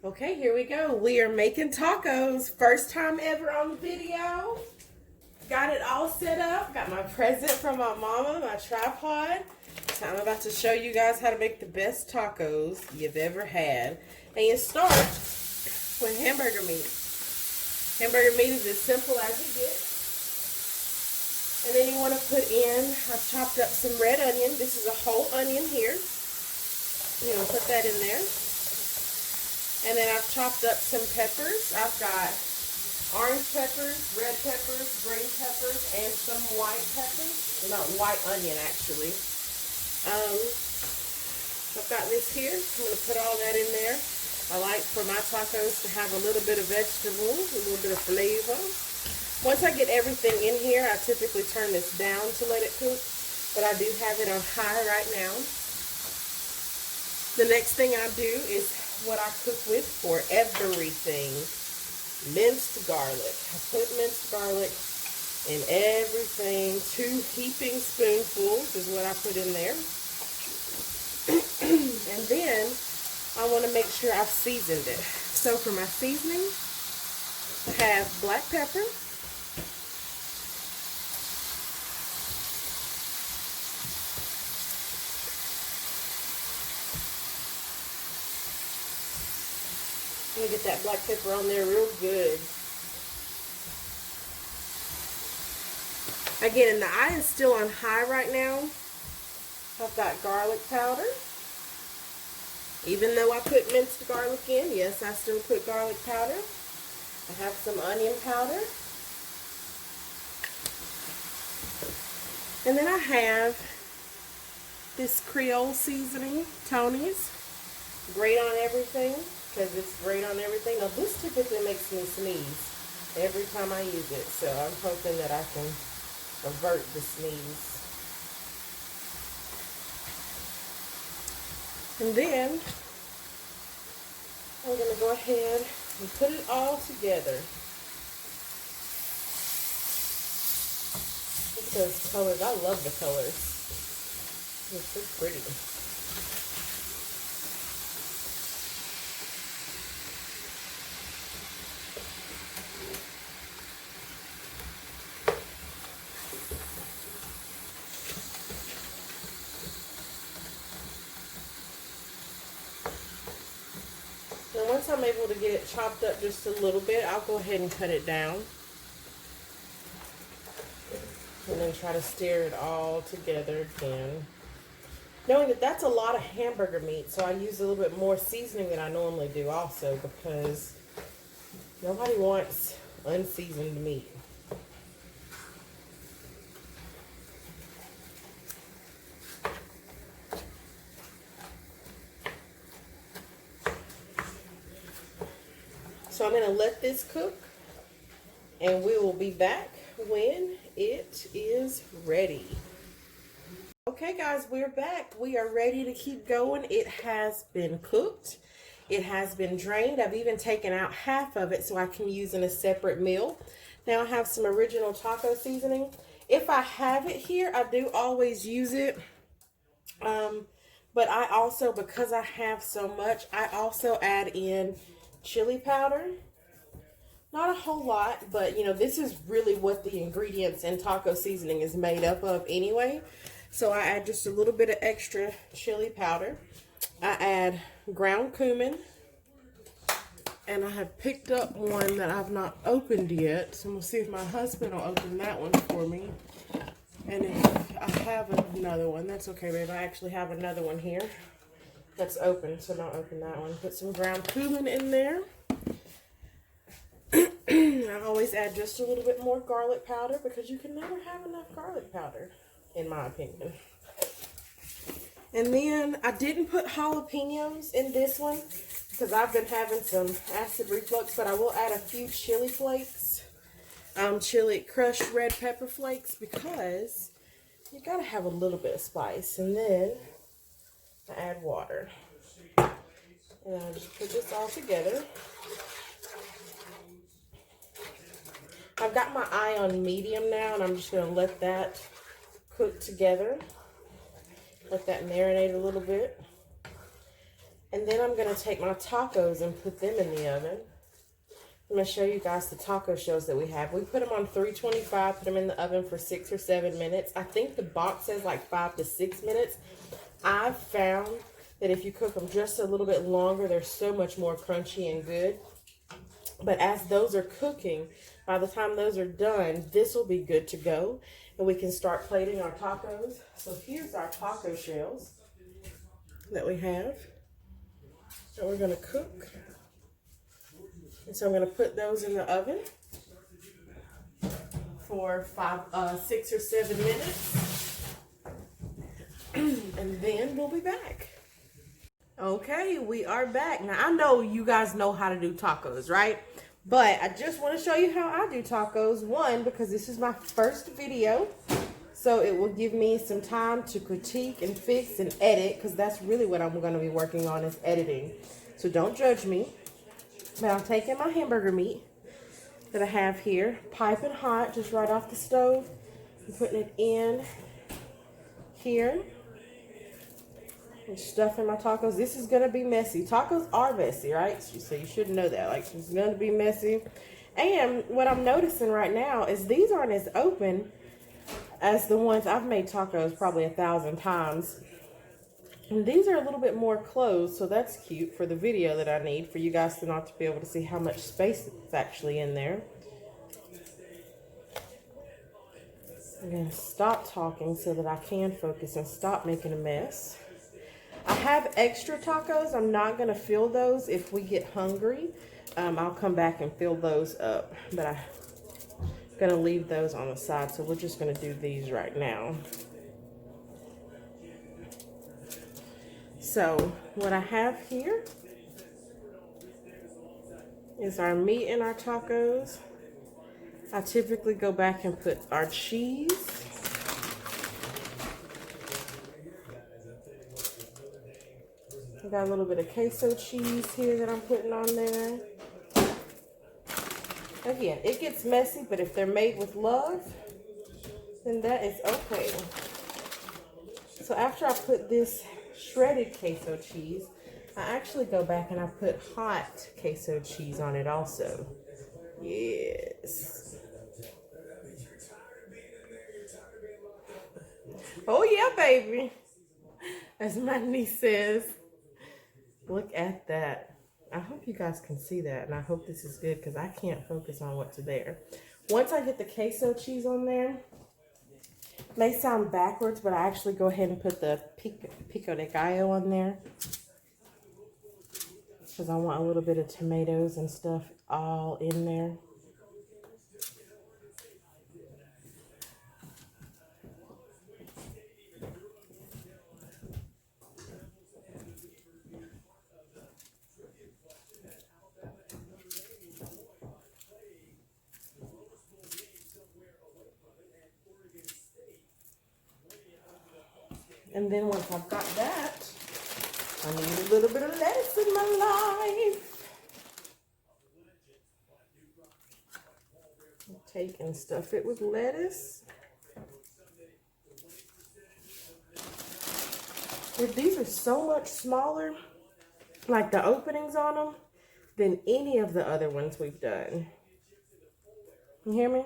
Okay, here we go. We are making tacos. First time ever on the video. Got it all set up. Got my present from my mama, my tripod. So I'm about to show you guys how to make the best tacos you've ever had. And you start with hamburger meat. Hamburger meat is as simple as it gets. And then you want to put in, I've chopped up some red onion. This is a whole onion here. You're going to put that in there. And then I've chopped up some peppers. I've got orange peppers, red peppers, green peppers, and some white peppers. Not white onion, actually. I've got this here. I'm going to put all that in there. I like for my tacos to have a little bit of vegetables, a little bit of flavor. Once I get everything in here, I typically turn this down to let it cook. But I do have it on high right now. The next thing I do is what I cook with for everything. Minced garlic. I put minced garlic in everything. 2 heaping spoonfuls is what I put in there. And then I want to make sure I've seasoned it. So for my seasoning, I have black pepper. I'm going to get that black pepper on there real good. Again, and the eye is still on high right now. I've got garlic powder. Even though I put minced garlic in, yes, I still put garlic powder. I have some onion powder. And then I have this Creole seasoning, Tony's. Great on everything. Because it's great on everything. Now this typically makes me sneeze every time I use it. So I'm hoping that I can avert the sneeze. And then I'm going to go ahead and put it all together. Look at those colors. I love the colors. They're so pretty. And once I'm able to get it chopped up just a little bit, I'll go ahead and cut it down. And then try to stir it all together again. Knowing that that's a lot of hamburger meat, so I use a little bit more seasoning than I normally do also, because nobody wants unseasoned meat. So I'm going to let this cook, and we will be back when it is ready. Okay guys, we're back. We are ready to keep going. It has been cooked. It has been drained. I've even taken out half of it so I can use in a separate meal. Now I have some original taco seasoning. If I have it here, I do always use it. But I also, because I have so much, I also add in chili powder. Not a whole lot, but you know, this is really what the ingredients in taco seasoning is made up of anyway. So I add just a little bit of extra chili powder. I add ground cumin. And I have picked up one that I've not opened yet. So I'm going to see if my husband will open that one for me. And if I have another one, that's okay, babe. I actually have another one here that's open, so I'll open that one. Put some ground cumin in there. I always add just a little bit more garlic powder because you can never have enough garlic powder, in my opinion. And then I didn't put jalapenos in this one because I've been having some acid reflux, but I will add a few chili flakes, crushed red pepper flakes, because you gotta have a little bit of spice. And then I add water. And I just put this all together. I've got my eye on medium now, and I'm just going to let that cook together. Let that marinate a little bit. And then I'm going to take my tacos and put them in the oven. I'm going to show you guys the taco shells that we have. We put them on 325, put them in the oven for 6 or 7 minutes. I think the box says like 5 to 6 minutes. I've found that if you cook them just a little bit longer, they're so much more crunchy and good. But as those are cooking, by the time those are done, this will be good to go. And we can start plating our tacos. So here's our taco shells that we have that we're going to cook. And so I'm going to put those in the oven for 6 or 7 minutes. And then we'll be back. Okay, we are back. Now, I know you guys know how to do tacos, right? But I just want to show you how I do tacos. One, because this is my first video. So it will give me some time to critique and fix and edit. Because that's really what I'm going to be working on is editing. So don't judge me. But I'm taking my hamburger meat that I have here. Piping hot, just right off the stove. I'm putting it in here. And stuffing my tacos. This is going to be messy. Tacos are messy, right? So you should know that. Like, it's going to be messy. And what I'm noticing right now is these aren't as open as the ones I've made tacos probably 1,000 times. And these are a little bit more closed, so that's cute for the video that I need for you guys to not to be able to see how much space is actually in there. I'm going to stop talking so that I can focus and stop making a mess. I have extra tacos. I'm not going to fill those if we get hungry. I'll come back and fill those up. But I'm going to leave those on the side. So we're just going to do these right now. So what I have here is our meat and our tacos. I typically go back and put our cheese. I got a little bit of queso cheese here that I'm putting on there. Again, it gets messy, but if they're made with love, then that is okay. So after I put this shredded queso cheese, I actually go back and I put hot queso cheese on it also. Yes. Oh yeah, baby. As my niece says. Look at that. I hope you guys can see that, and I hope this is good because I can't focus on what's there. Once I get the queso cheese on there, it may sound backwards, but I actually go ahead and put the pico de gallo on there because I want a little bit of tomatoes and stuff all in there. And then once I've got that, I need a little bit of lettuce in my life. Take and stuff it with lettuce. These are so much smaller, like the openings on them, than any of the other ones we've done. You hear me?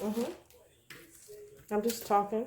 Mm-hmm. I'm just talking.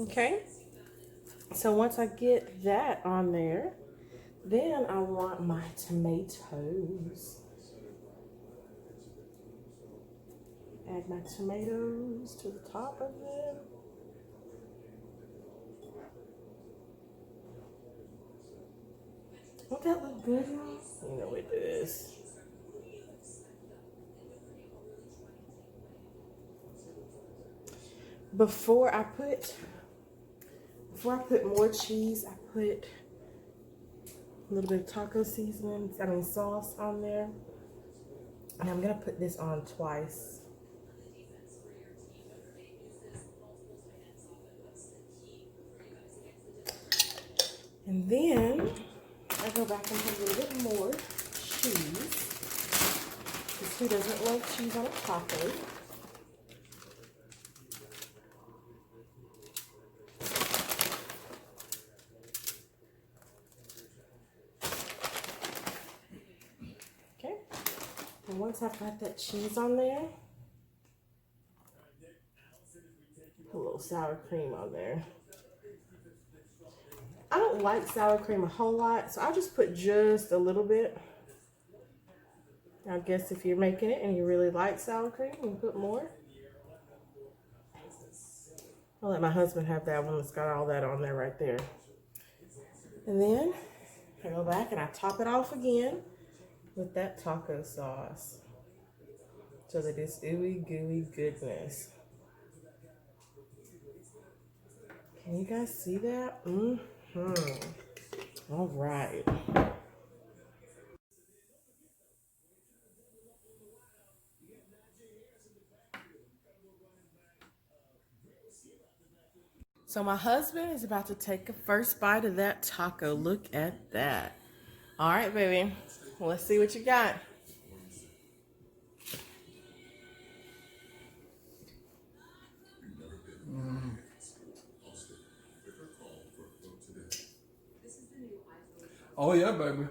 Okay. So once I get that on there, then I want my tomatoes. Add my tomatoes to the top of them. Won't that look good, y'all? You know it does. Before I put more cheese, I put a little bit of taco seasoning, sauce on there. And I'm gonna put this on twice. And then I go back and put a little bit more cheese. Because who doesn't love cheese on a taco? Okay. And once I've got that cheese on there, a little sour cream on there. I don't like sour cream a whole lot, so I'll just put just a little bit. I guess if you're making it and you really like sour cream, you can put more. I'll let my husband have that one that's got all that on there right there. And then I go back and I top it off again with that taco sauce so that it's ooey gooey goodness. Can you guys see that? All right. So my husband is about to take a first bite of that taco. Look at that. All right, baby. Well, let's see what you got. Oh yeah, baby.